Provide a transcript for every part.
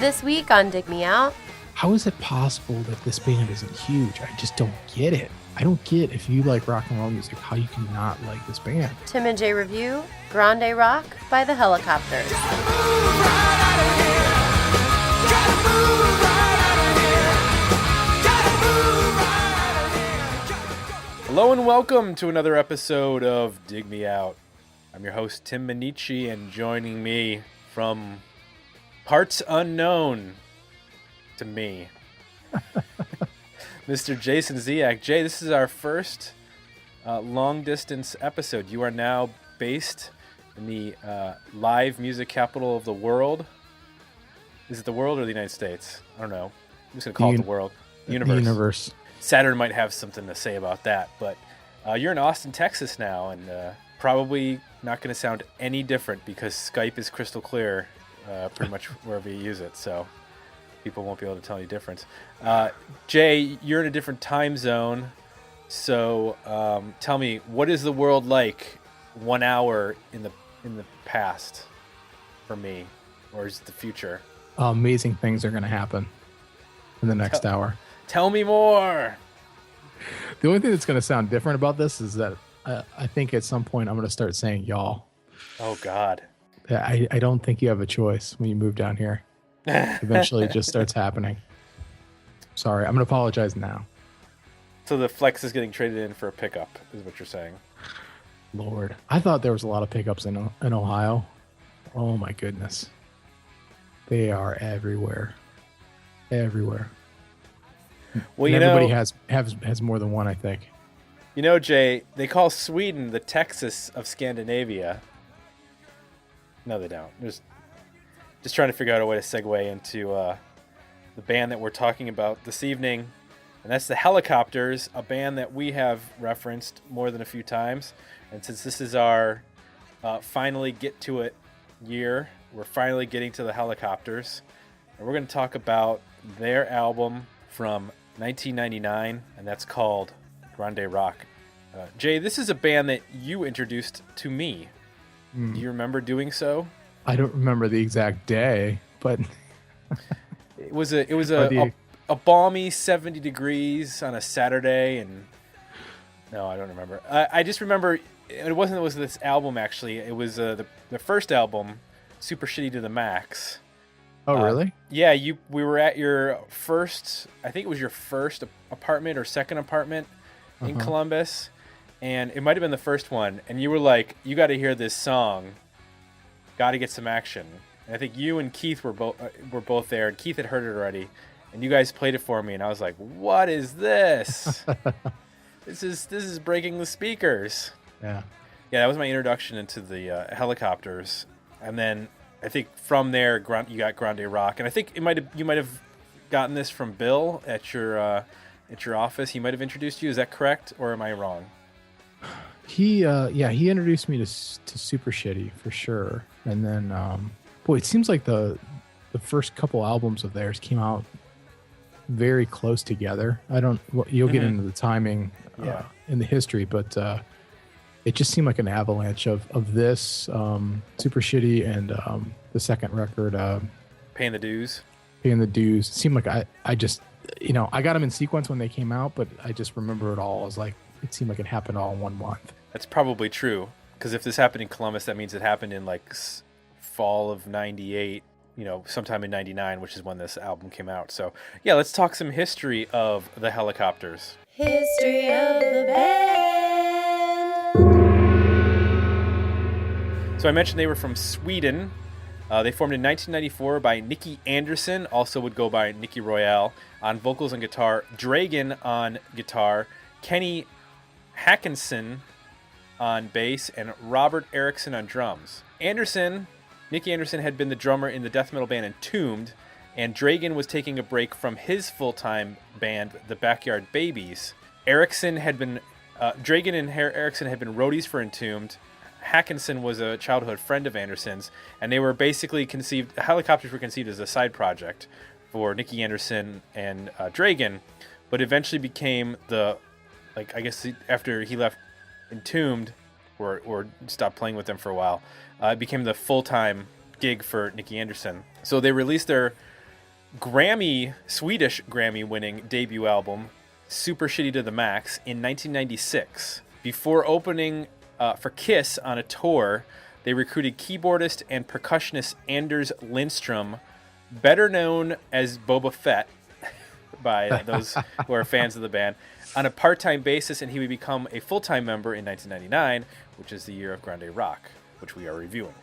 This week on Dig Me Out. How is it possible that this band isn't huge? I just don't get it. I don't get, if you like rock and roll music, how you can not like this band. Tim and Jay review Grande Rock by the Hellacopters. Hello and welcome to another episode of Dig Me Out. I'm your host, Tim Minichi, and joining me from parts unknown to me, Mr. Jason Ziak. Jay, this is our first long-distance episode. You are now based in the live music capital of the world. Is it the world or the United States? I don't know. I'm just going to call it the world. The universe. Saturn might have something to say about that, but you're in Austin, Texas now, and probably not going to sound any different because Skype is crystal clear pretty much wherever you use it, so people won't be able to tell you difference. Jay, you're in a different time zone, so tell me, what is the world like 1 hour in the past for me, or is it the future? Amazing things are going to happen in the next hour. Tell me more. The only thing that's going to sound different about this is that I think at some point I'm going to start saying y'all. Oh, God. I don't think you have a choice when you move down here. Eventually it just starts happening. Sorry, I'm going to apologize now. So the Flex is getting traded in for a pickup, is what you're saying. Lord, I thought there was a lot of pickups in Ohio. Oh, my goodness. They are everywhere. Everywhere. Well, and everybody has more than one, I think. You know, Jay, they call Sweden the Texas of Scandinavia. No, they don't. Just trying to figure out a way to segue into the band that we're talking about this evening, and that's the Hellacopters, a band that we have referenced more than a few times. And since this is our finally get to it year, we're finally getting to the Hellacopters, and we're going to talk about their album from 1999, and that's called Grande Rock. Jay, this is a band that you introduced to me. Do you remember doing so? I don't remember the exact day, but it was a balmy 70 degrees on a Saturday, and no, I don't remember. I just remember it wasn't this album actually. It was the first album, Super Shitty to the Max. Oh, really? Yeah, we were at your first, I think it was your first apartment or second apartment in Columbus, and it might have been the first one, and you were like, you got to hear this song, got to get some action. And I think you and Keith were both there, and Keith had heard it already, and you guys played it for me, and I was like, what is this? This is breaking the speakers. Yeah, that was my introduction into the Hellacopters, and then I think from there you got Grande Rock, and I think you might have gotten this from Bill at your office. He might have introduced you. Is that correct, or am I wrong? He introduced me to Super Shitty for sure, and then it seems like the first couple albums of theirs came out very close together. You'll get into the timing in the history, but it just seemed like an avalanche of this Super Shitty and the second record, Paying the Dues. It seemed like I just, I got them in sequence when they came out, but I just remember it all as like, it seemed like it happened all in 1 month. That's probably true, because if this happened in Columbus, that means it happened in like fall of 98, sometime in 99, which is when this album came out. So yeah, let's talk some history of the Hellacopters. History of the band. So I mentioned they were from Sweden. They formed in 1994 by Nicky Andersson, also would go by Nicky Royale, on vocals and guitar, Dragan on guitar, Kenny Hackinson on bass, and Robert Eriksson on drums. Nicky Andersson had been the drummer in the death metal band Entombed, and Dragan was taking a break from his full-time band, the Backyard Babies. Dragan and Eriksson had been roadies for Entombed. Hackinson was a childhood friend of Anderson's, and they were basically conceived. The Hellacopters were conceived as a side project for Nicky Andersson and Dragan, but eventually became after he left Entombed or stopped playing with them for a while, it became the full-time gig for Nicky Andersson. So they released their Swedish Grammy-winning debut album, Super Shitty to the Max, in 1996. Before opening for Kiss on a tour, they recruited keyboardist and percussionist Anders Lindstrom, better known as Boba Fett by those who are fans of the band, on a part-time basis, and he would become a full-time member in 1999, which is the year of Grande Rock, which we are reviewing.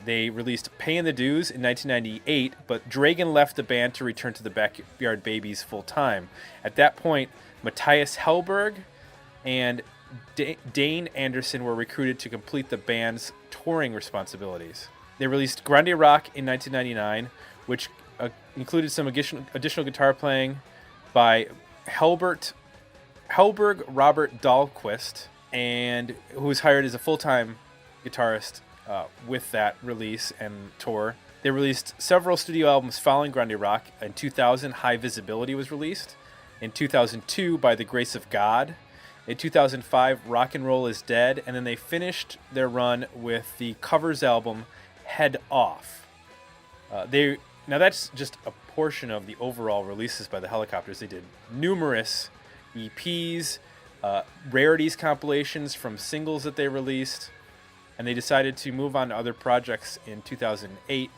They released Paying the Dues in 1998, but Dragan left the band to return to the Backyard Babies full-time. At that point, Matthias Hellberg and Dane Anderson were recruited to complete the band's touring responsibilities. They released Grande Rock in 1999, which included some additional guitar playing by Hellberg Robert Dahlquist, and who was hired as a full-time guitarist with that release and tour. They released several studio albums following Grande Rock. In 2000, High Visibility was released. In 2002, By the Grace of God. In 2005, Rock and Roll is Dead. And then they finished their run with the covers album, Head Off. Now that's just a portion of the overall releases by the Hellacopters. They did numerous EPs, rarities compilations from singles that they released, and they decided to move on to other projects in 2008.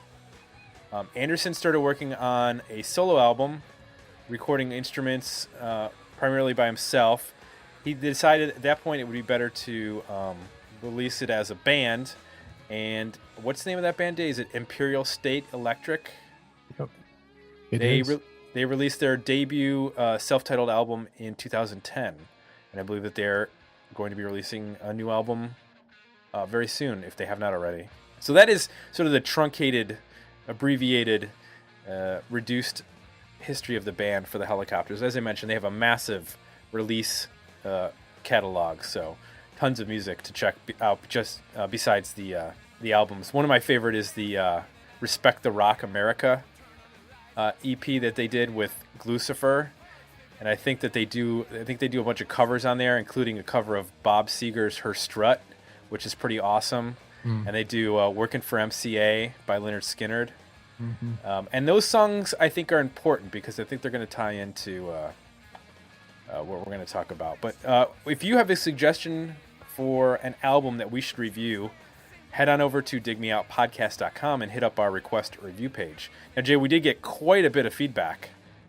Anderson started working on a solo album, recording instruments primarily by himself. He decided at that point it would be better to release it as a band. And what's the name of that band? Is it Imperial State Electric? Yep. They released their debut self-titled album in 2010. And I believe that they're going to be releasing a new album very soon, if they have not already. So that is sort of the truncated, abbreviated, reduced history of the band for the Hellacopters. As I mentioned, they have a massive release catalog, so tons of music to check out just besides the albums. One of my favorite is the Respect the Rock America EP that they did with Glucifer. And I think they do a bunch of covers on there, including a cover of Bob Seger's Her Strut, which is pretty awesome. And they do Working for MCA by Lynyrd Skynyrd. And those songs, I think, are important because I think they're going to tie into what we're going to talk about. But if you have a suggestion for an album that we should review, head on over to digmeoutpodcast.com and hit up our request review page. Now, Jay, we did get quite a bit of feedback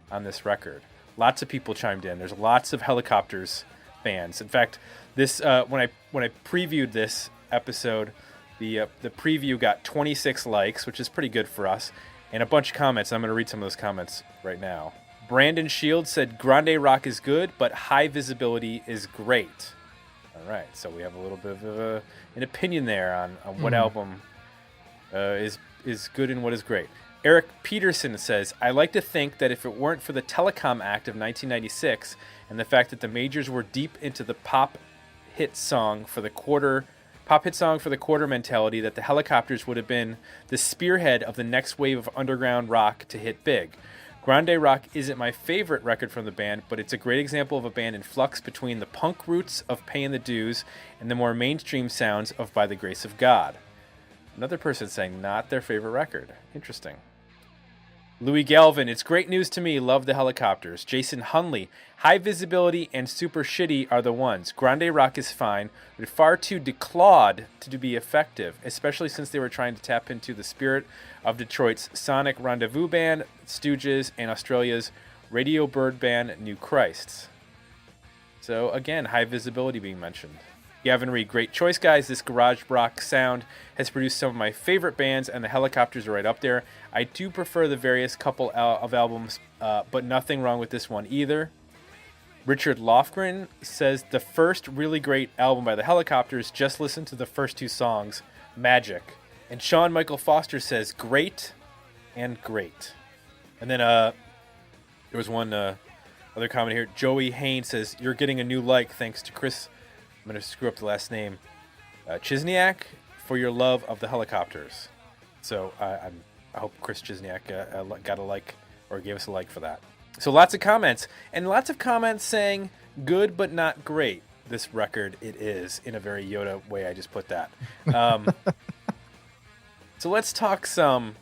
on this record. Lots of people chimed in. There's lots of Hellacopters fans. In fact, this when I previewed this episode, the preview got 26 likes, which is pretty good for us, and a bunch of comments. I'm going to read some of those comments right now. Brandon Shields said, Grande Rock is good, but High Visibility is great. All right, so we have a little bit of an opinion there on what album is good and what is great. Eric Peterson says, I like to think that if it weren't for the Telecom Act of 1996 and the fact that the majors were deep into the pop hit song for the quarter mentality, that the Hellacopters would have been the spearhead of the next wave of underground rock to hit big. Grande Rock isn't my favorite record from the band, but it's a great example of a band in flux between the punk roots of Paying the Dues and the more mainstream sounds of By the Grace of God. Another person saying not their favorite record. Interesting. Louis Galvin, it's great news to me. Love the Hellacopters. Jason Hunley, High Visibility and Super Shitty are the ones. Grande Rock is fine, but far too declawed to be effective, especially since they were trying to tap into the spirit of Detroit's Sonic Rendezvous band, Stooges, and Australia's Radio Bird band, New Christs. So again, High Visibility being mentioned. Gavin Reed, great choice, guys. This garage rock sound has produced some of my favorite bands, and the Hellacopters are right up there. I do prefer the various couple of albums, but nothing wrong with this one either. Richard Lofgren says, the first really great album by the Hellacopters, just listen to the first two songs, Magic. And Sean Michael Foster says, great and great. And then there was one other comment here. Joey Haynes says, you're getting a new like thanks to Chris, I'm going to screw up the last name, Chizniak, for your love of the Hellacopters. So I hope Chris Chizniak got a like or gave us a like for that. So lots of comments, and lots of comments saying good but not great. This record, it is, in a very Yoda way. I just put that. So let's talk some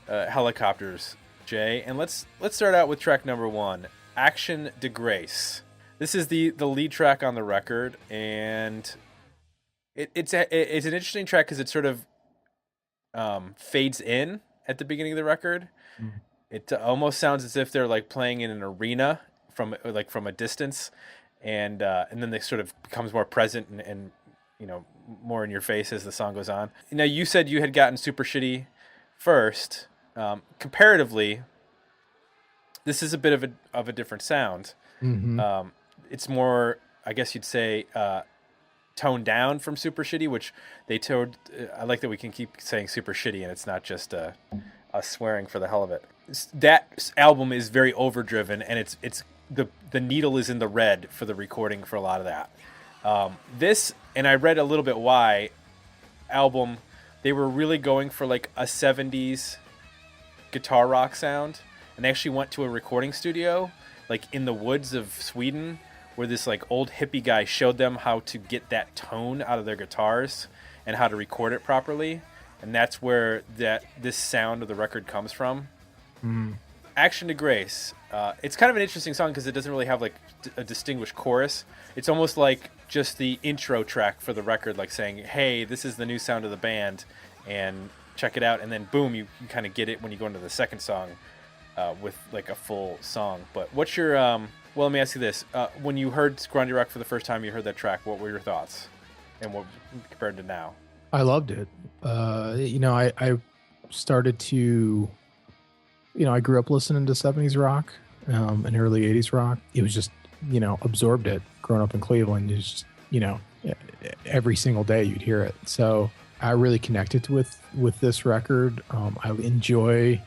Hellacopters Jay. And let's start out with track number 1, Action de Grace. This is the lead track on the record, and it's an interesting track because it sort of fades in at the beginning of the record. Mm-hmm. It almost sounds as if they're like playing in an arena from a distance, and then they sort of becomes more present and more in your face as the song goes on. Now, you said you had gotten Super Shitty first. Comparatively, this is a bit of a different sound. Mm-hmm. It's more, I guess you'd say, toned down from Super Shitty, which they told. I like that we can keep saying Super Shitty, and it's not just us swearing for the hell of it. That album is very overdriven, and it's the needle is in the red for the recording for a lot of that. This, and I read a little bit why, album, they were really going for like a 70s guitar rock sound, and they actually went to a recording studio like in the woods of Sweden, where this like old hippie guy showed them how to get that tone out of their guitars and how to record it properly, and that's where this sound of the record comes from. Action de Grace. It's kind of an interesting song because it doesn't really have like a distinguished chorus. It's almost like just the intro track for the record, like saying, hey, this is the new sound of the band, and check it out. And then boom, you kind of get it when you go into the second song with like a full song. But what's your well, let me ask you this. When you heard Grande Rock for the first time, you heard that track, what were your thoughts? And what compared to now? I loved it. I started to, I grew up listening to 70s rock and early 80s rock. It was just, absorbed it. Growing up in Cleveland, it's just, every single day you'd hear it. So I really connected with this record. I enjoy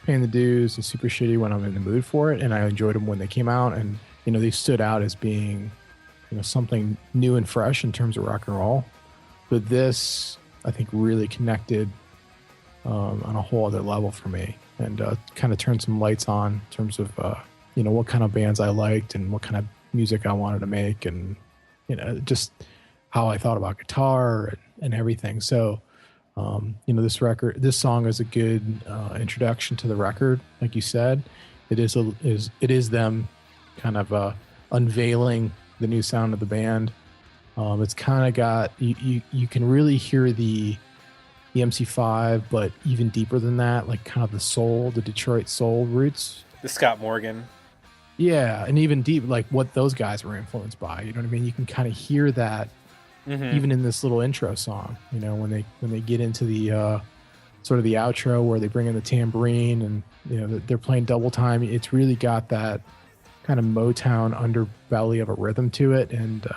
paying the dues and Super Shitty when I'm in the mood for it, and I enjoyed them when they came out. And they stood out as being something new and fresh in terms of rock and roll. But this, I think, really connected on a whole other level for me, and kind of turned some lights on in terms of what kind of bands I liked and what kind of music I wanted to make, and just how I thought about guitar and everything. So this song is a good introduction to the record. Like you said, it is them kind of unveiling the new sound of the band. It's kind of got you can really hear the MC5, but even deeper than that, like kind of the Detroit soul roots. The Scott Morgan. Yeah, and even deep, like what those guys were influenced by. You know what I mean? You can kind of hear that even in this little intro song. When they get into the sort of the outro where they bring in the tambourine and they're playing double time. It's really got that kind of Motown underbelly of a rhythm to it, and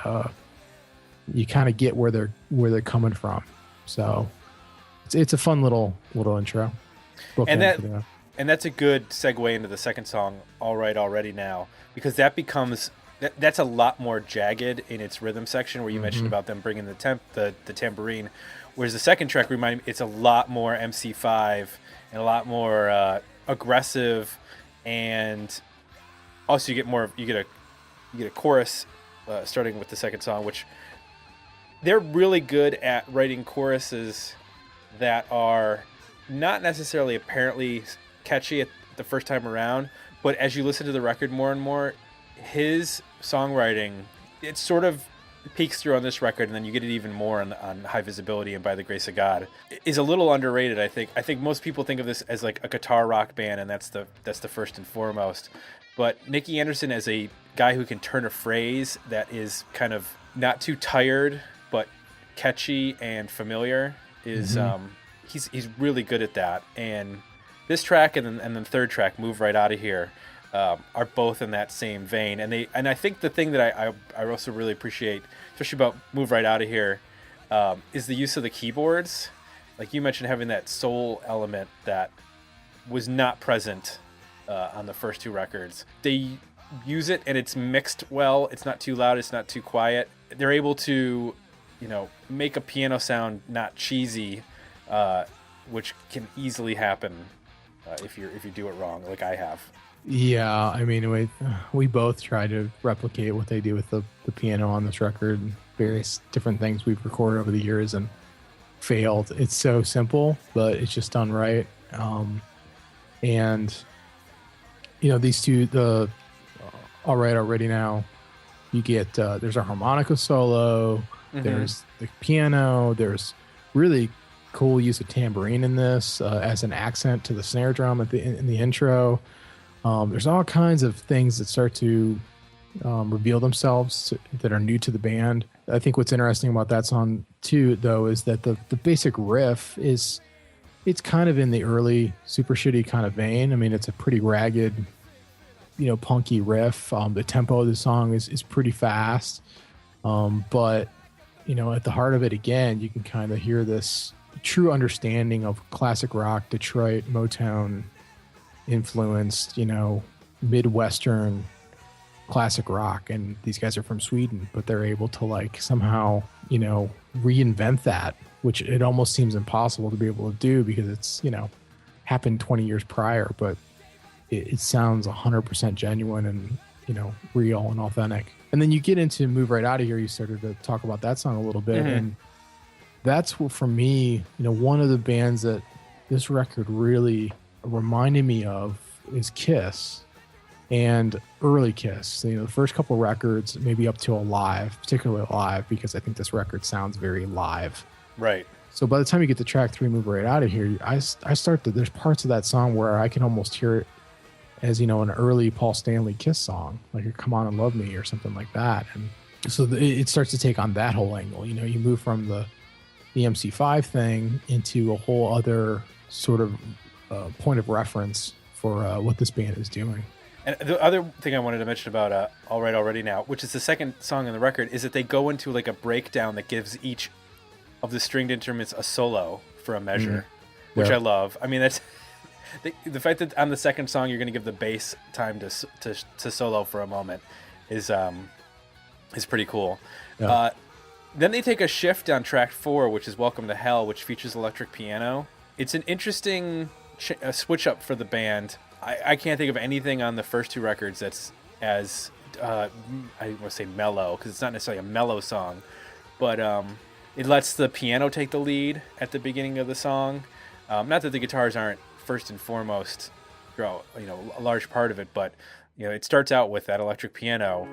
you kind of get where they're coming from. So it's a fun little intro. And that's a good segue into the second song, All Right Already Now, because that's a lot more jagged in its rhythm section, where you mentioned about them bringing the tambourine, whereas the second track it's a lot more MC5 and a lot more aggressive, and also you get a chorus starting with the second song, which they're really good at writing choruses that are not necessarily apparently catchy at the first time around, but as you listen to the record more and more, his songwriting, it sort of peeks through on this record, and then you get it even more on High Visibility and By the Grace of God, is a little underrated. I think most people think of this as like a guitar rock band, and that's the first and foremost. But Nicky Anderson, as a guy who can turn a phrase that is kind of not too tired but catchy and familiar, is he's really good at that. And this track and then the third track, Move Right Out of Here, are both in that same vein. And I think the thing that I also really appreciate, especially about Move Right Out of Here, is the use of the keyboards. Like you mentioned, having that soul element that was not present on the first two records. They use it, and it's mixed well. It's not too loud, it's not too quiet. They're able to make a piano sound not cheesy, which can easily happen if you do it wrong, like I have. Yeah, I mean, we both try to replicate what they do with the piano on this record, and various different things we've recorded over the years, and failed. It's so simple, but it's just done right. And these two, the All Right Already Now, you get, there's a harmonica solo, there's the piano, there's really cool use of tambourine in this as an accent to the snare drum in the intro. There's all kinds of things that start to reveal themselves that are new to the band. I think what's interesting about that song too, though, is that the basic riff it's kind of in the early Super Shitty kind of vein. I mean, it's a pretty ragged, punky riff. The tempo of the song is pretty fast. But, at the heart of it, again, you can kind of hear this true understanding of classic rock, Detroit, Motown influenced, Midwestern classic rock. And these guys are from Sweden, but they're able to somehow, reinvent that, which it almost seems impossible to be able to do because it's, happened 20 years prior, but it sounds 100% genuine and, real and authentic. And then you get into Move Right Out of Here. You started to talk about that song a little bit. And that's what, for me, one of the bands that this record really reminded me of is Kiss and early Kiss. The first couple records, maybe up to Alive, particularly Alive, because I think this record sounds very live. Right. So by the time you get to track 3, Move Right Out of Here, I start to, there's parts of that song where I can almost hear it as, an early Paul Stanley Kiss song, like a Come On and Love Me or something like that. And so it starts to take on that whole angle. You move from the MC5 thing into a whole other sort of point of reference for what this band is doing. And the other thing I wanted to mention about All Right Already Now, which is the second song on the record, is that they go into a breakdown that gives each of the stringed instruments a solo for a measure, which I love. I mean, that's the fact that on the second song you're going to give the bass time to solo for a moment is pretty cool. Yeah. Then they take a shift on track 4, which is Welcome to Hell, which features electric piano. It's an interesting switch up for the band. I can't think of anything on the first 2 records that's as I want to say mellow, because it's not necessarily a mellow song, but it lets the piano take the lead at the beginning of the song. Not that the guitars aren't first and foremost, a large part of it, but it starts out with that electric piano.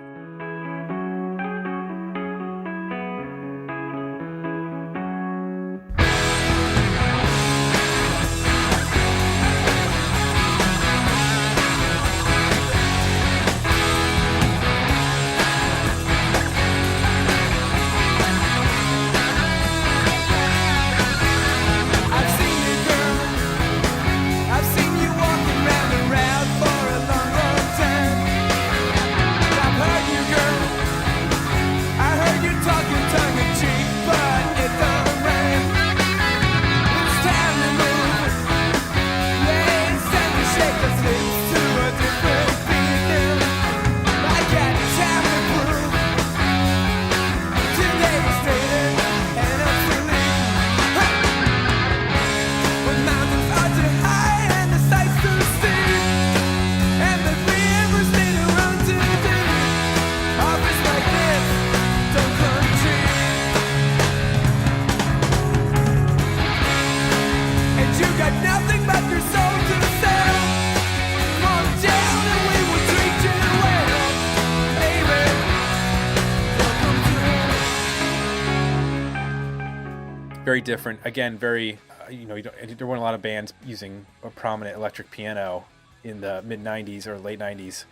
Very different. Again, very, there weren't a lot of bands using a prominent electric piano in the mid-'90s or late 90s.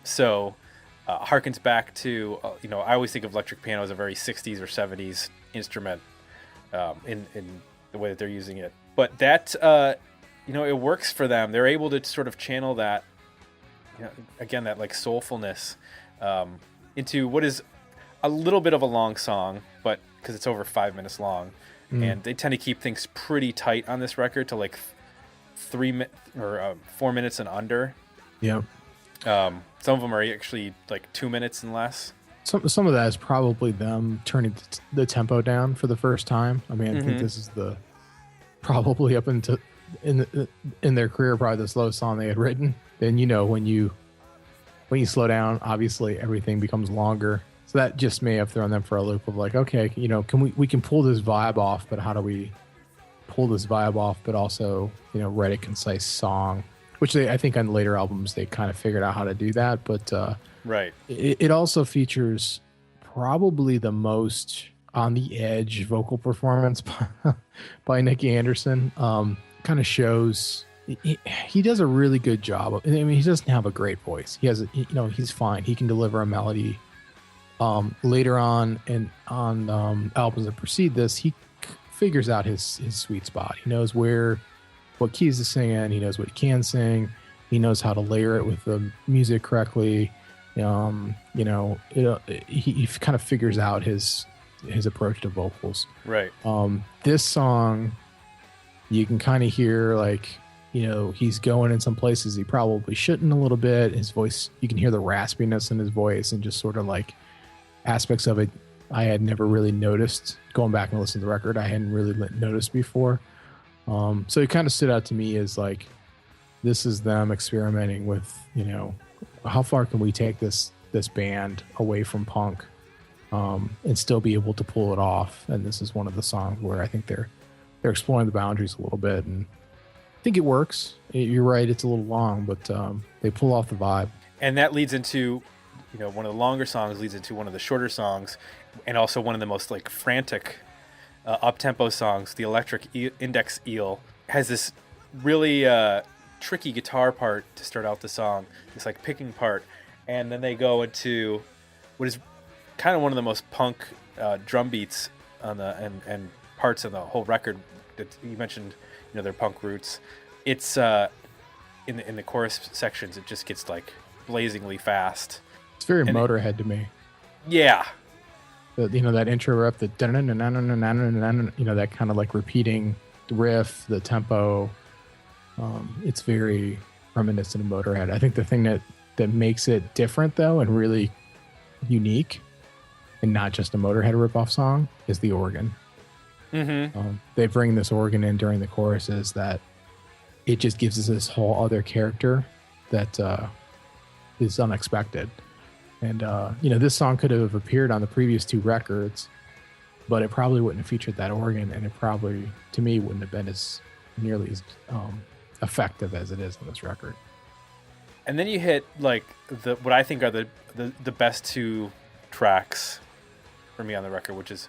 So harkens back to, I always think of electric piano as a very 60s or 70s instrument in the way that they're using it. But that, it works for them. They're able to sort of channel that, again, that soulfulness into what is a little bit of a long song, but because it's over 5 minutes long, and they tend to keep things pretty tight on this record to 4 minutes and under. Yeah. Some of them are actually 2 minutes and less. Some of that is probably them turning the tempo down for the first time. I mean, I think this is probably up into in their career probably the slowest song they had written. Then when you slow down, obviously everything becomes longer. So that just may have thrown them for a loop of okay, we can pull this vibe off, but how do we pull this vibe off, but also, write a concise song? which I think on later albums they kind of figured out how to do that. But Right. it also features probably the most on the edge vocal performance by Nicky Anderson. Kind of shows he does a really good job. I mean, he doesn't have a great voice. He has, he's fine. He can deliver a melody. Later on and on albums that precede this, he figures out his sweet spot. He knows what keys to sing in. He knows what he can sing. He knows how to layer it with the music correctly. He kind of figures out his approach to vocals. Right. This song, you can kind of hear he's going in some places he probably shouldn't a little bit. His voice, you can hear the raspiness in his voice and just sort of like aspects of it I had never really noticed. Going back and listening to the record, I hadn't really noticed before. So it kind of stood out to me as like, this is them experimenting with, how far can we take this band away from punk and still be able to pull it off. And this is one of the songs where I think they're exploring the boundaries a little bit, and I think it works. You're right, it's a little long, but they pull off the vibe. And that leads into, one of the longer songs leads into one of the shorter songs, and also one of the most like frantic up-tempo songs. The Electric Index Eel has this really tricky guitar part to start out the song, this like picking part, and then they go into what is kind of one of the most punk drum beats on the and parts of the whole record. That you mentioned, their punk roots. It's in the chorus sections, it just gets like blazingly fast. It's very Motorhead to me. Yeah. That intro riff, the that kind of like repeating riff, the tempo. It's very reminiscent of Motorhead. I think the thing that makes it different though and really unique, and not just a Motorhead ripoff song, is the organ. Mm-hmm. They bring this organ in during the choruses that it just gives us this whole other character that is unexpected. And this song could have appeared on the previous two records, but it probably wouldn't have featured that organ, and it probably, to me, wouldn't have been as nearly as effective as it is on this record. And then you hit like what I think are the best two tracks for me on the record, which is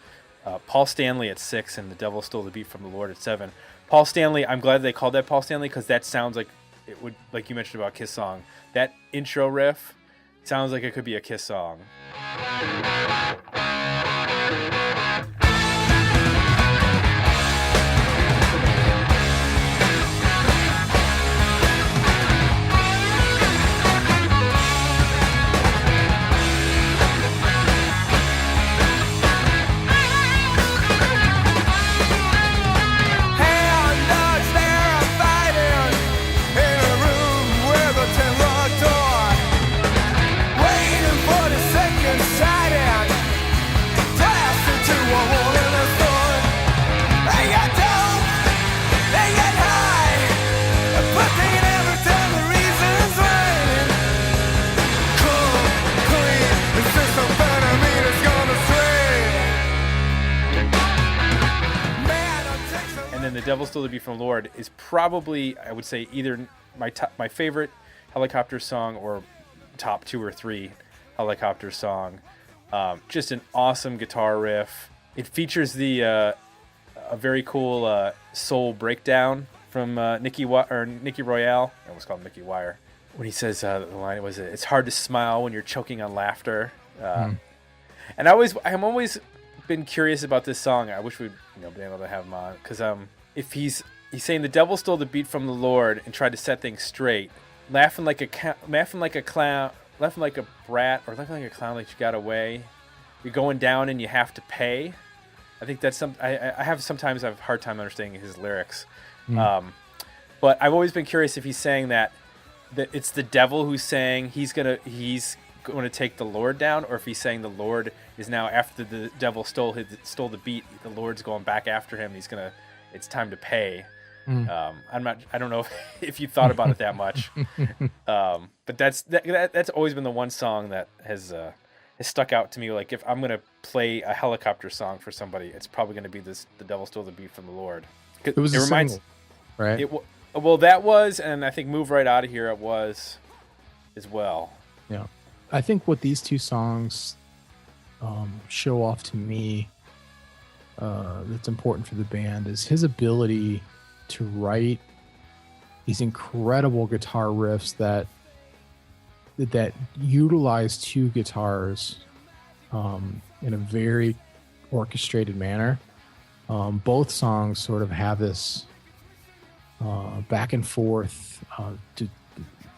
Paul Stanley at 6 and The Devil Stole the Beat from the Lord at 7. Paul Stanley, I'm glad they called that Paul Stanley, because that sounds like it would, like you mentioned about Kiss song. That intro riff sounds like it could be a Kiss song. The Devil Stole the Beat from the Lord is probably, I would say, either my favorite Hellacopters song or top 2 or 3 Hellacopters song. Just an awesome guitar riff. It features a very cool soul breakdown from Nicky Royale. I almost called him Nicky Wire. When he says the line was, "It's hard to smile when you're choking on laughter." And I'm always been curious about this song. I wish we'd been able to have him on, because if he's saying the devil stole the beat from the Lord and tried to set things straight, laughing like a clown, laughing like a brat, or laughing like a clown like you got away, you're going down and you have to pay. I think that's sometimes I have a hard time understanding his lyrics. But I've always been curious if he's saying that it's the devil who's saying he's going to take the Lord down, or if he's saying the Lord is now, after the devil stole the beat, the Lord's going back after him. It's time to pay. I don't know if you thought about it that much, but that's always been the one song that has stuck out to me. Like, if I'm gonna play a Helicopter song for somebody, it's probably gonna be the devil stole the beat from the Lord. It was a single, right? Well, that was, and I think Move Right Out of Here it was as well. Yeah. I think what these two songs show off to me that's important for the band is his ability to write these incredible guitar riffs that utilize two guitars in a very orchestrated manner. Both songs sort of have this back and forth,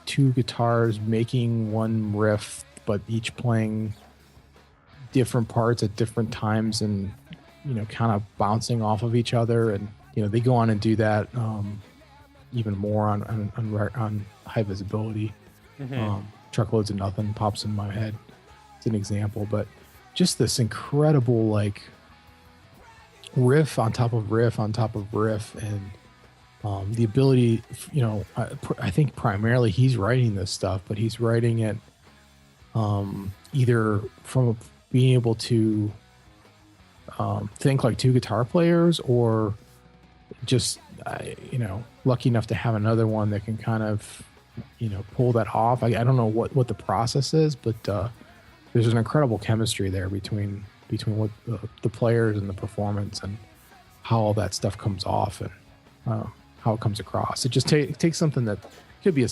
two guitars making one riff, but each playing different parts at different times, and kind of bouncing off of each other. And they go on and do that even more on High Visibility. Truckloads of Nothing pops in my head. It's an example, but just this incredible like riff on top of riff on top of riff, and the ability, I think primarily he's writing this stuff, but he's writing it either from being able to think like two guitar players, or just lucky enough to have another one that can kind of pull that off. I don't know what the process is, but there's an incredible chemistry there between what the players and the performance, and how all that stuff comes off, and how it comes across. It just takes something that could be a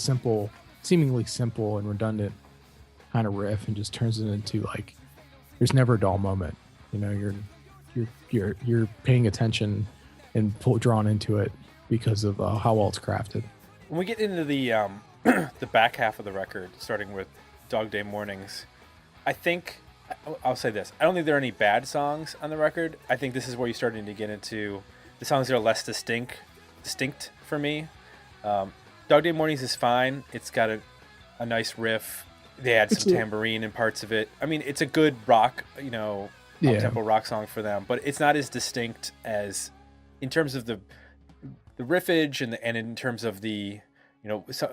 seemingly simple and redundant kind of riff, and just turns it into like there's never a dull moment. You're paying attention and drawn into it because of how well it's crafted. When we get into the the back half of the record, starting with Dog Day Mornings, I think I'll say this: I don't think there are any bad songs on the record. I think this is where you're starting to get into the songs that are less distinct for me. Dog Day Mornings is fine. It's got a nice riff. They add some tambourine in parts of it. I mean, it's a good rock, up-tempo rock song for them, but it's not as distinct as in terms of the riffage and in terms of the,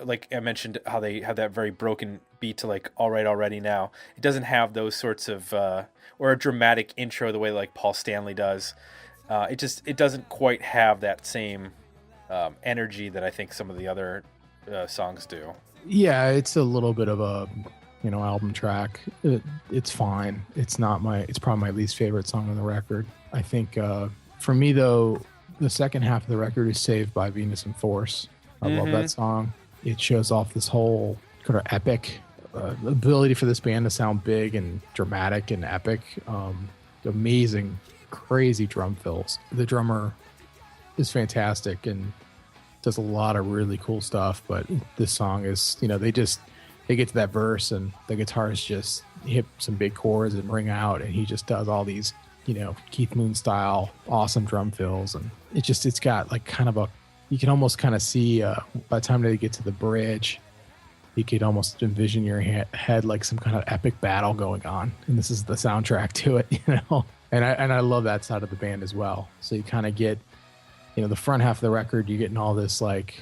like I mentioned, how they have that very broken beat to like All Right Already Now. It doesn't have those sorts of or a dramatic intro the way like Paul Stanley does. It doesn't quite have that same energy that I think some of the other songs do. Yeah, it's a little bit of a album track. It's fine. It's probably my least favorite song on the record. I think for me though, the second half of the record is saved by Venus and Force. I love that song. It shows off this whole kind of epic ability for this band to sound big and dramatic and epic. Amazing, crazy drum fills. The drummer is fantastic and does a lot of really cool stuff, but this song is, they get to that verse and the guitars just hit some big chords and ring out, and he just does all these, Keith Moon style awesome drum fills, and it's got like kind of you can almost kind of see by the time they get to the bridge, you could almost envision your head like some kind of epic battle going on, and this is the soundtrack to it, and I love that side of the band as well. So you kind of get, the front half of the record, you're getting all this like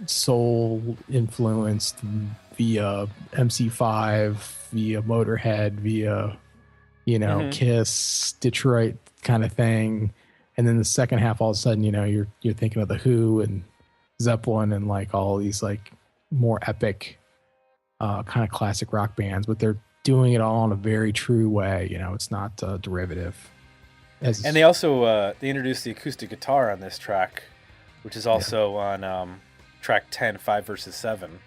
soul influenced via MC5, via Motorhead, via Kiss, Detroit kind of thing, and then the second half, all of a sudden, you're thinking of the Who and Zeppelin and like all these like more epic kind of classic rock bands, but they're doing it all in a very true way. It's not derivative. And they also they introduced the acoustic guitar on this track, which is also on track 10, 5 verses 7.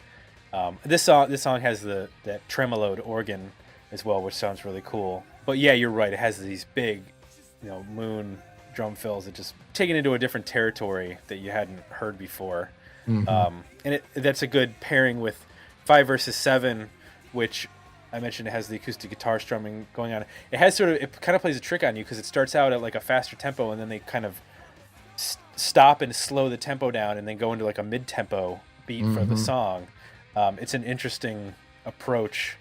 This song has that tremoloed organ as well, which sounds really cool. But yeah, you're right. It has these big, Moon drum fills that just take it into a different territory that you hadn't heard before. And that's a good pairing with 5 verses 7, which I mentioned it has the acoustic guitar strumming going on. It kind of plays a trick on you because it starts out at like a faster tempo, and then they kind of stop and slow the tempo down, and then go into like a mid-tempo beat for the song. It's an interesting approach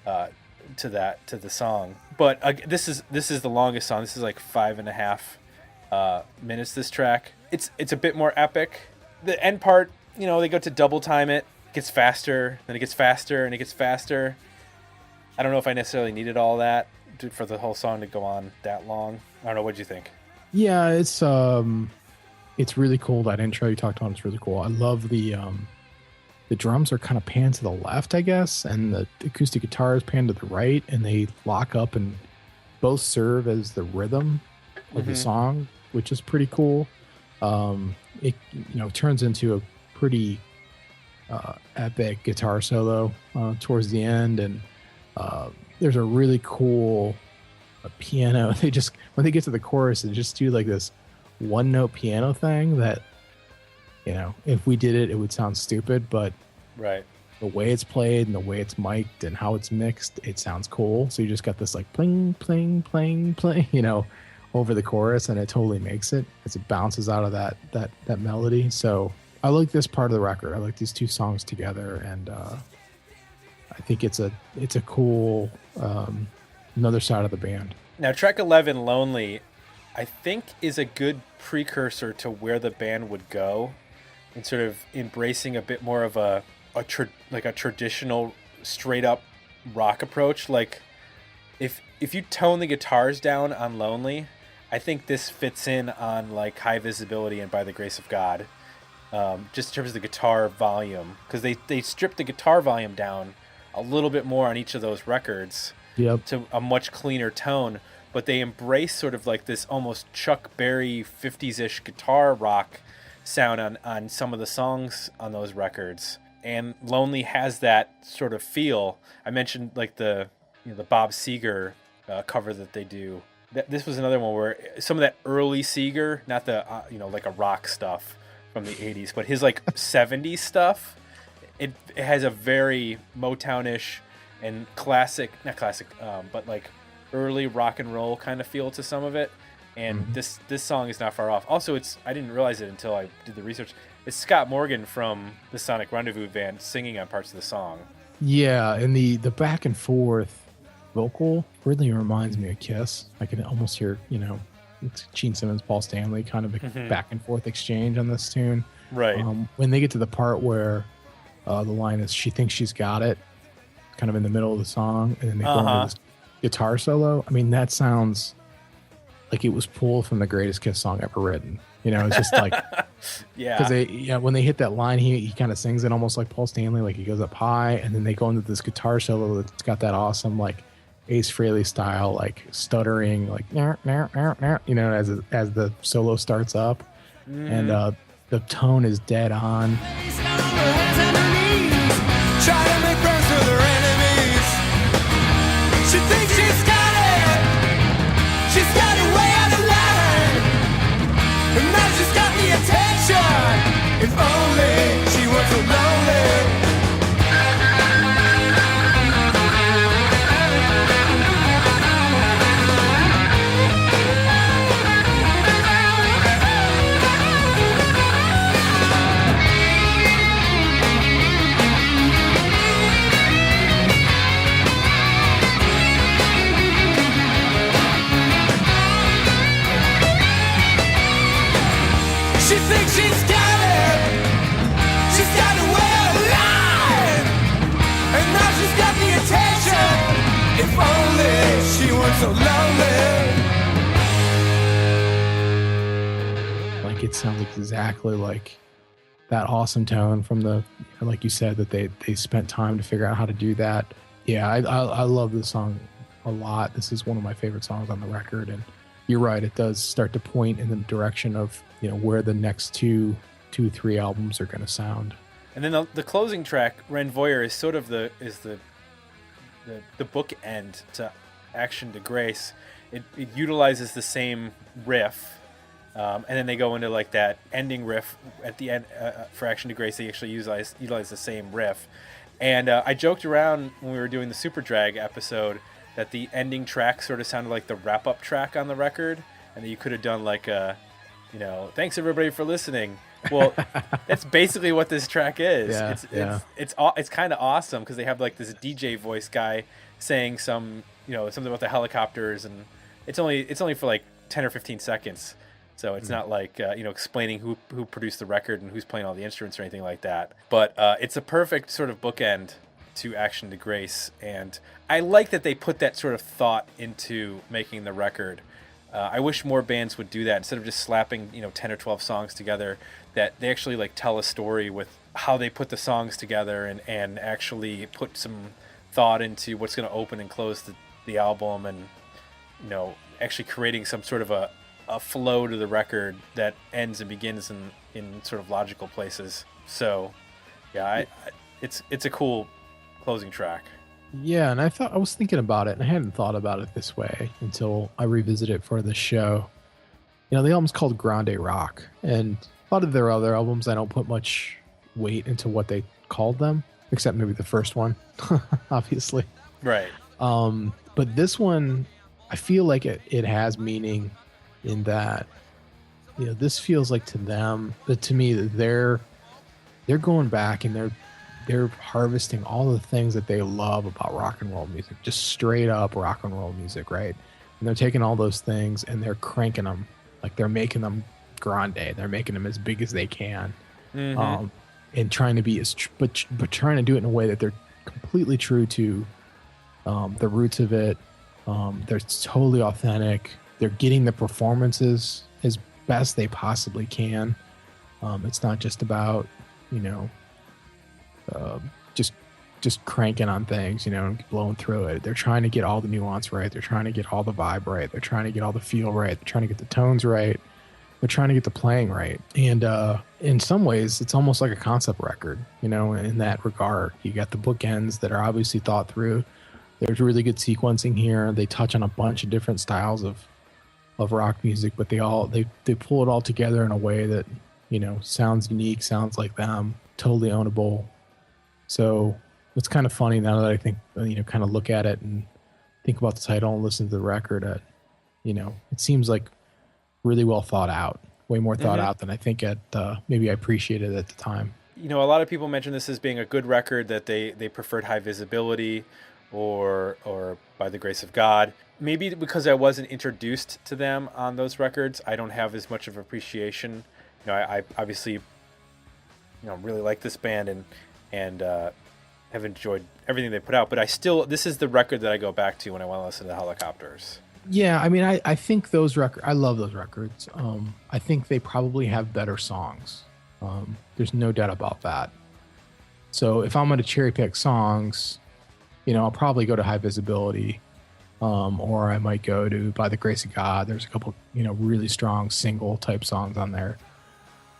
to the song. But this is the longest song. This is like 5.5 minutes. This track. It's a bit more epic. The end part, they go to double time it. It gets faster, then it gets faster, and it gets faster. I don't know if I necessarily needed all that for the whole song to go on that long. I don't know. What'd you think? Yeah, it's it's really cool. That intro you talked on is really cool. I love the drums are kind of panned to the left, I guess, and the acoustic guitar is panned to the right, and they lock up and both serve as the rhythm of the song, which is pretty cool. It turns into a pretty epic guitar solo towards the end, and there's a really cool piano. They just, when they get to the chorus, they just do like this one note piano thing that, if we did it, it would sound stupid, but right, the way it's played and the way it's mic'd and how it's mixed, it sounds cool. So you just got this like pling, pling, pling, pling, over the chorus, and it totally makes it as it bounces out of that melody. So I like this part of the record. I like these two songs together, and I think it's a cool another side of the band. Now, track 11, Lonely, I think is a good precursor to where the band would go, and sort of embracing a bit more of a traditional straight up rock approach. Like if you tone the guitars down on Lonely, I think this fits in on like High Visibility and By the Grace of God, just in terms of the guitar volume, because they stripped the guitar volume down a little bit more on each of those records. Yep. To a much cleaner tone, but they embrace sort of like this almost Chuck Berry 50s-ish guitar rock sound on some of the songs on those records. And Lonely has that sort of feel. I mentioned like the Bob Seger cover that they do. This was another one where some of that early Seger, not the like a rock stuff from the 80s, but his like 70s stuff, it has a very Motown-ish and not classic, but like early rock and roll kind of feel to some of it. And this song is not far off. Also, I didn't realize it until I did the research. It's Scott Morgan from the Sonic Rendezvous band singing on parts of the song. Yeah, and the back and forth vocal really reminds me of Kiss. I can almost hear, it's Gene Simmons, Paul Stanley kind of a back and forth exchange on this tune. Right. When they get to the part where the line is, she thinks she's got it, kind of in the middle of the song, and then they go into this guitar solo. I mean, that sounds like it was pulled from the greatest Kiss song ever written. It's just like, yeah. Because when they hit that line, he kind of sings it almost like Paul Stanley, like he goes up high, and then they go into this guitar solo that's got that awesome like Ace Frehley style, like stuttering, like as the solo starts up, and the tone is dead on. Try to make friends with her enemies. She thinks she's got it. She's got it way out of line. And now she's got the attention. If only she weren't so lonely. She thinks she's got it. She's got it way out of line. And now she's got the attention. If only she weren't so lonely. Like it sounds exactly like that awesome tone from like you said, that they spent time to figure out how to do that. Yeah, I love this song a lot. This is one of my favorite songs on the record, and you're right, it does start to point in the direction of where the next two, 3 albums are going to sound. And then the closing track, Renvoyer, is sort of the bookend to Action to Grace. It utilizes the same riff, and then they go into like that ending riff at the end for Action to Grace. They actually utilize the same riff. And I joked around when we were doing the Super Drag episode that the ending track sort of sounded like the wrap-up track on the record, and that you could have done like a, thanks everybody for listening. Well, that's basically what this track is. Yeah, It's kind of awesome because they have like this DJ voice guy saying something about the Hellacopters, and it's only for like 10 or 15 seconds. So it's not like explaining who produced the record and who's playing all the instruments or anything like that. But it's a perfect sort of bookend to Action to Grace, and I like that they put that sort of thought into making the record. I wish more bands would do that instead of just slapping 10 or 12 songs together. That they actually like tell a story with how they put the songs together and actually put some thought into what's going to open and close the album, and actually creating some sort of a flow to the record that ends and begins in sort of logical places. So yeah, it's a cool closing track. Yeah, and I was thinking about it, and I hadn't thought about it this way until I revisited it for this show. The album's called Grande Rock, and a lot of their other albums, I don't put much weight into what they called them, except maybe the first one, obviously. Right. But this one, I feel like it has meaning in that, this feels like to them, but to me, that they're going back and they're harvesting all the things that they love about rock and roll music, just straight up rock and roll music, right? And they're taking all those things and they're cranking them, like they're making them grande. They're making them as big as they can, and trying to be but trying to do it in a way that they're completely true to the roots of it. They're totally authentic. They're getting the performances as best they possibly can. It's not just about just cranking on things, and blowing through it. They're trying to get all the nuance right. They're trying to get all the vibe right. They're trying to get all the feel right. They're trying to get the tones right. They're trying to get the playing right. And in some ways, it's almost like a concept record, in that regard. You got the bookends that are obviously thought through. There's really good sequencing here. They touch on a bunch of different styles of rock music, but they pull it all together in a way that, sounds unique, sounds like them, totally ownable. So it's kind of funny now that I think, kind of look at it and think about the title and listen to the record. It seems like really well thought out, way more thought out than I think maybe I appreciated at the time. A lot of people mention this as being a good record, that they preferred High Visibility or By the Grace of God. Maybe because I wasn't introduced to them on those records, I don't have as much of appreciation. I obviously really like this band and have enjoyed everything they put out, but this is the record that I go back to when I want to listen to the Hellacopters. Yeah, I mean, I think those records, I love those records. I think they probably have better songs. There's no doubt about that. So if I'm going to cherry pick songs, I'll probably go to High Visibility, or I might go to By the Grace of God. There's a couple, really strong single type songs on there.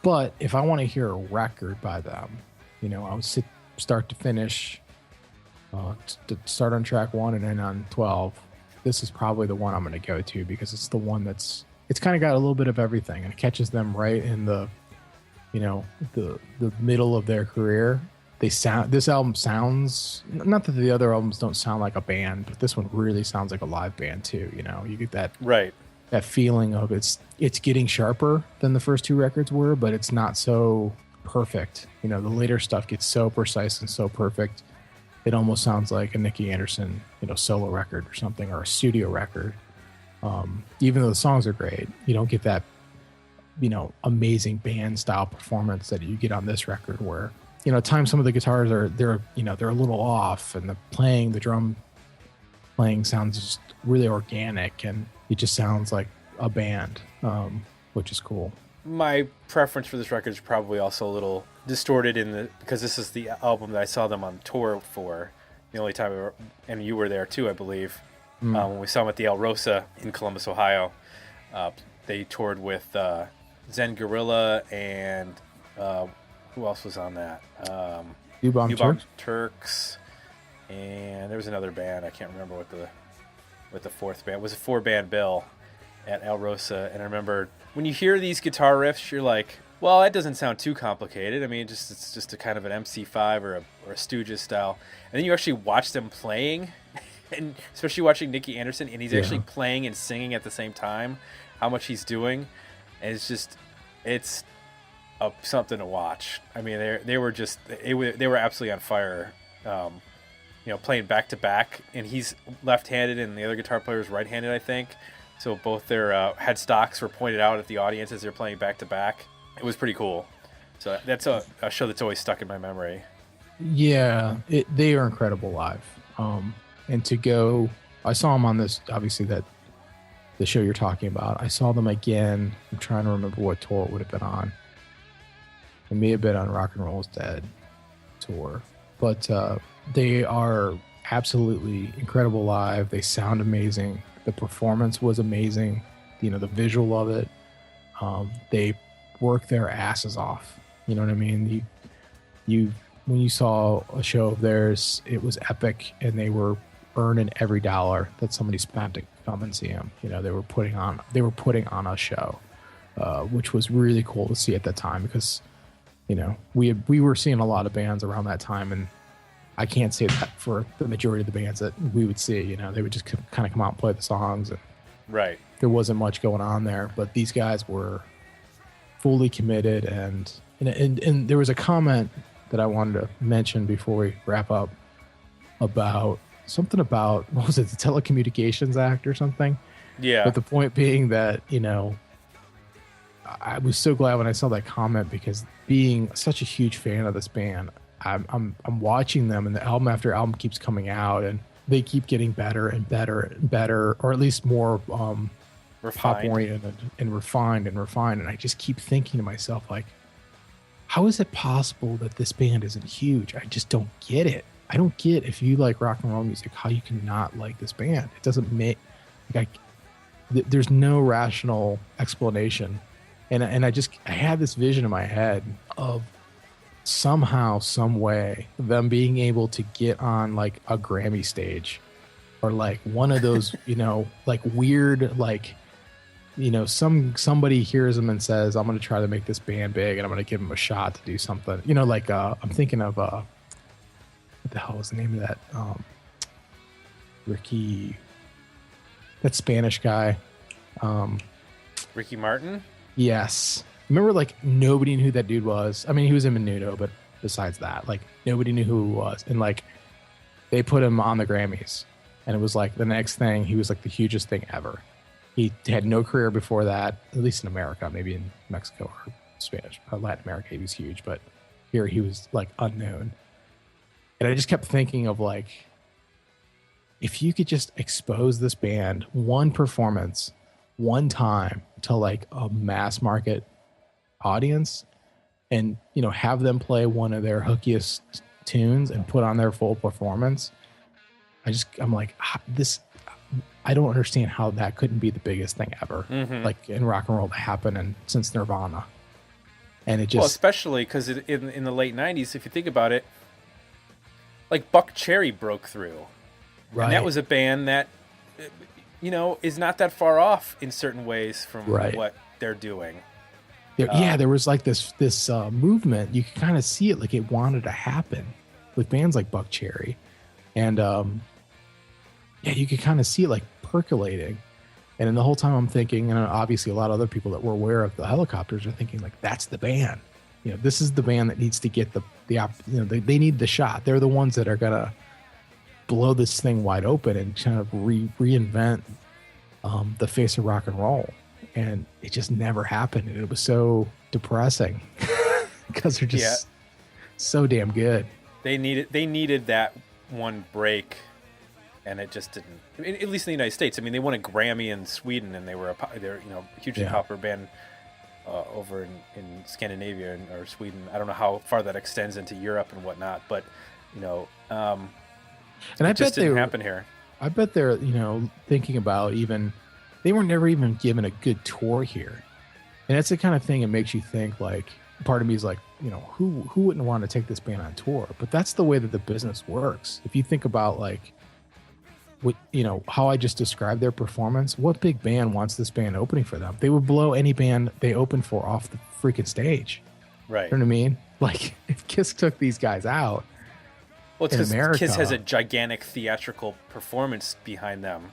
But if I want to hear a record by them, I would sit start to finish, to start on track 1 and end on 12. This is probably the one I'm going to go to because it's the one it's kind of got a little bit of everything, and it catches them right in the middle of their career. This album sounds, not that the other albums don't sound like a band, but this one really sounds like a live band too. You get that right, that feeling of it's getting sharper than the first two records were, but it's not so perfect. The later stuff gets so precise and so perfect, it almost sounds like a Nicky Anderson, solo record or something, or a studio record. Even though the songs are great, you don't get that, amazing band style performance that you get on this record, where, at times some of the guitars they're a little off, and the drum playing sounds just really organic, and it just sounds like a band, which is cool. My preference for this record is probably also a little distorted because this is the album that I saw them on tour for. The only time and you were there too, I believe, when we saw them at the El Rosa in Columbus, Ohio. They toured with Zen Gorilla and who else was on that? New Bomb Turks, and there was another band. I can't remember what the fourth band. It was a 4-band bill at El Rosa, and I remember when you hear these guitar riffs, you're like, well, that doesn't sound too complicated. I mean, it's just a kind of an MC5 or a Stooges style. And then you actually watch them playing, and especially watching Nicky Anderson, and he's actually playing and singing at the same time, how much he's doing. And it's something to watch. I mean, they were absolutely on fire, playing back to back, and he's left-handed and the other guitar player is right-handed, I think. So both their headstocks were pointed out at the audience as they're playing back to back. It was pretty cool. So that's a show that's always stuck in my memory. Yeah, they are incredible live. And to go, I saw them on this, obviously, that the show you're talking about. I saw them again. I'm trying to remember what tour it would have been on. It may have been on Rock and Roll is Dead tour, but they are absolutely incredible live. They sound amazing. The performance was amazing. You know, the visual of it. They work their asses off. You know what I mean? You when you saw a show of theirs, it was epic, and they were earning every dollar that somebody spent to come and see them. You know, they were putting on a show, which was really cool to see at that time, because, you know, we were seeing a lot of bands around that time, and I can't say that for the majority of the bands that we would see. You know, they would just kind of come out and play the songs, and Right. there wasn't much going on there. But these guys were fully committed, and there was a comment that I wanted to mention before we wrap up about something about, what was it, the Telecommunications Act or something? Yeah. But the point being that, you know, I was so glad when I saw that comment, because being such a huge fan of this band, I'm watching them, and the album after album keeps coming out, and they keep getting better and better and better, or at least more pop oriented and refined. And I just keep thinking to myself, like, how is it possible that this band isn't huge? I just don't get it. I don't get, if you like rock and roll music, how you can not like this band. It doesn't make, like, there's no rational explanation. And I had this vision in my head of somehow, some way, them being able to get on like a Grammy stage, or like one of those, you know, like weird, like, you know, somebody hears them and says, I'm going to try to make this band big, and I'm going to give them a shot to do something. You know, like I'm thinking of what the hell was the name of that? Ricky, that Spanish guy. Ricky Martin? Yes. Remember, like, nobody knew who that dude was. I mean, he was in Menudo, but besides that, like, nobody knew who he was. And, like, they put him on the Grammys, and it was, like, the next thing, he was, like, the hugest thing ever. He had no career before that, at least in America, maybe in Mexico or Spanish. Latin America, he was huge, but here he was, like, unknown. And I just kept thinking of, like, if you could just expose this band one performance, one time, to, like, a mass market audience, and, you know, have them play one of their hookiest tunes and put on their full performance, I'm like, this, I don't understand how that couldn't be the biggest thing ever, like, in rock and roll to happen, and since Nirvana. And it just, well, especially because in the late 90s, if you think about it, like, Buck Cherry broke through, right. And that was a band that, you know, is not that far off in certain ways from what they're doing. There was like this movement. You could kind of see it, like it wanted to happen with bands like Buck Cherry, and you could kind of see it like percolating. And then the whole time I'm thinking, and obviously a lot of other people that were aware of the Hellacopters are thinking, like, that's the band. You know, this is the band that needs to get they need the shot. They're the ones that are gonna blow this thing wide open and kind of reinvent the face of rock and roll. And it just never happened, and it was so depressing because they're just so damn good. They needed that one break, and it just didn't. I mean, at least in the United States. I mean, they won a Grammy in Sweden, and they're a hugely popular band over in Scandinavia or Sweden. I don't know how far that extends into Europe and whatnot, but, you know, and I bet just didn't happen here. I bet they're, you know, thinking about even. They were never even given a good tour here. And that's the kind of thing that makes you think, like, part of me is like, you know, who wouldn't want to take this band on tour? But that's the way that the business works. If you think about, like, what, you know, how I just described their performance, what big band wants this band opening for them? They would blow any band they open for off the freaking stage. Right. You know what I mean? Like, if Kiss took these guys out, well, it's because Kiss has a America, gigantic theatrical performance behind them.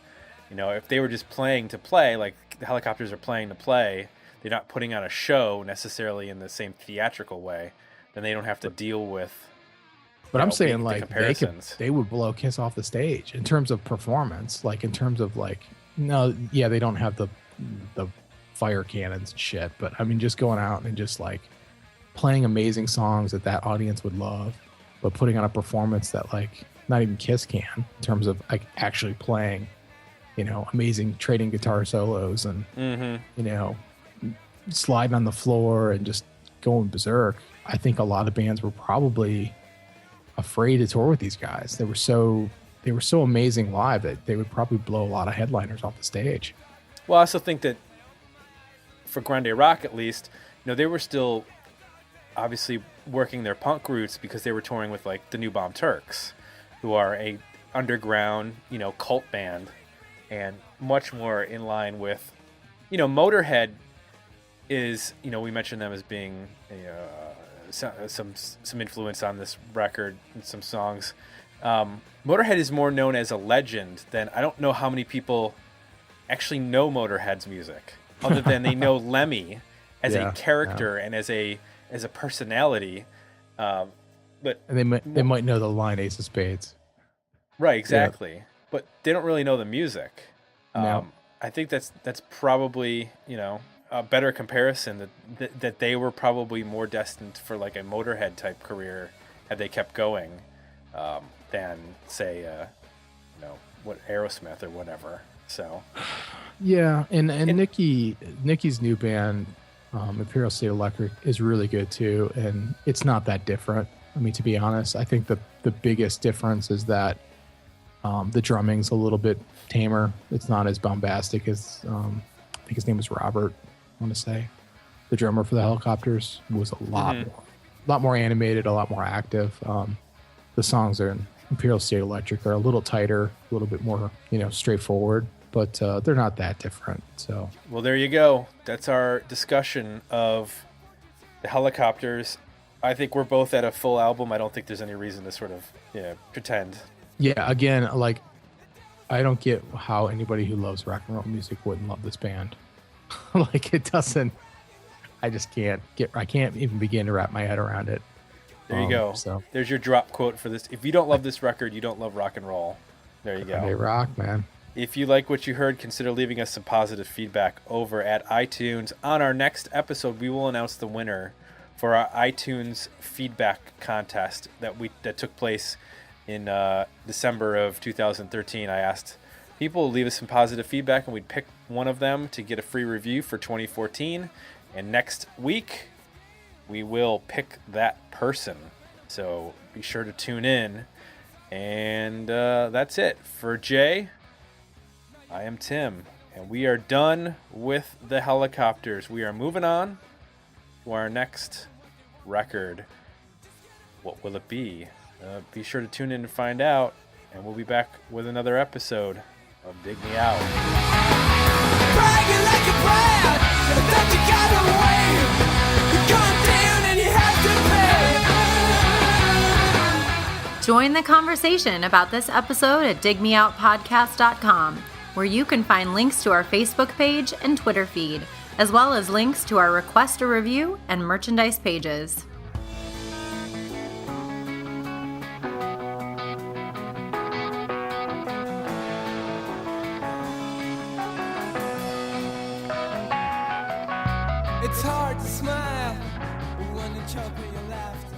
You know, if they were just playing to play, like the Hellacopters are playing to play, they're not putting on a show necessarily in the same theatrical way, then they don't have to deal with. But I'm saying, like, they would blow Kiss off the stage in terms of performance, like in terms of, like, they don't have the fire cannons and shit, but I mean, just going out and just, like, playing amazing songs that audience would love, but putting on a performance that, like, not even Kiss can, in terms of, like, actually playing amazing trading guitar solos and, sliding on the floor and just going berserk. I think a lot of bands were probably afraid to tour with these guys. They were so amazing live that they would probably blow a lot of headliners off the stage. Well, I also think that for Grande Rock, at least, they were still obviously working their punk roots because they were touring with like the New Bomb Turks, who are a underground, cult band, and much more in line with, Motorhead is, we mentioned them as being some influence on this record and some songs. Motorhead is more known as a legend than, I don't know how many people actually know Motorhead's music, other than they know Lemmy as a character and as a personality. But and they might know the line Ace of Spades. Right, exactly. Yeah. But they don't really know the music. No. I think that's probably, a better comparison that they were probably more destined for like a Motorhead type career had they kept going than say, what Aerosmith or whatever. So. Yeah, and Nicky's new band, Imperial State Electric, is really good too, and it's not that different. I mean, to be honest, I think the biggest difference is that the drumming's a little bit tamer. It's not as bombastic as I think his name was Robert. I want to say the drummer for the Hellacopters was a lot more animated, a lot more active. The songs are in Imperial State Electric are a little tighter, a little bit more straightforward, but they're not that different. So well, there you go. That's our discussion of the Hellacopters. I think we're both at a full album. I don't think there's any reason to sort of pretend. Yeah, again, like I don't get how anybody who loves rock and roll music wouldn't love this band. Like it doesn't. I can't even begin to wrap my head around it. There you go. So there's your drop quote for this. If you don't love this record, you don't love rock and roll. There you go. They rock, man. If you like what you heard, consider leaving us some positive feedback over at iTunes. On our next episode, we will announce the winner for our iTunes feedback contest that took place in December of 2013. I asked people to leave us some positive feedback, and we'd pick one of them to get a free review for 2014. And next week, we will pick that person. So be sure to tune in. And that's it. For Jay, I am Tim. And we are done with the Hellacopters. We are moving on to our next record. What will it be? Be sure to tune in to find out. And we'll be back with another episode of Dig Me Out. Bragging like a brat, that you got away. You gone down and you have to pay. Join the conversation about this episode at digmeoutpodcast.com, where you can find links to our Facebook page and Twitter feed, as well as links to our Request a Review and merchandise pages. It's hard to smile when you choke with your laughter.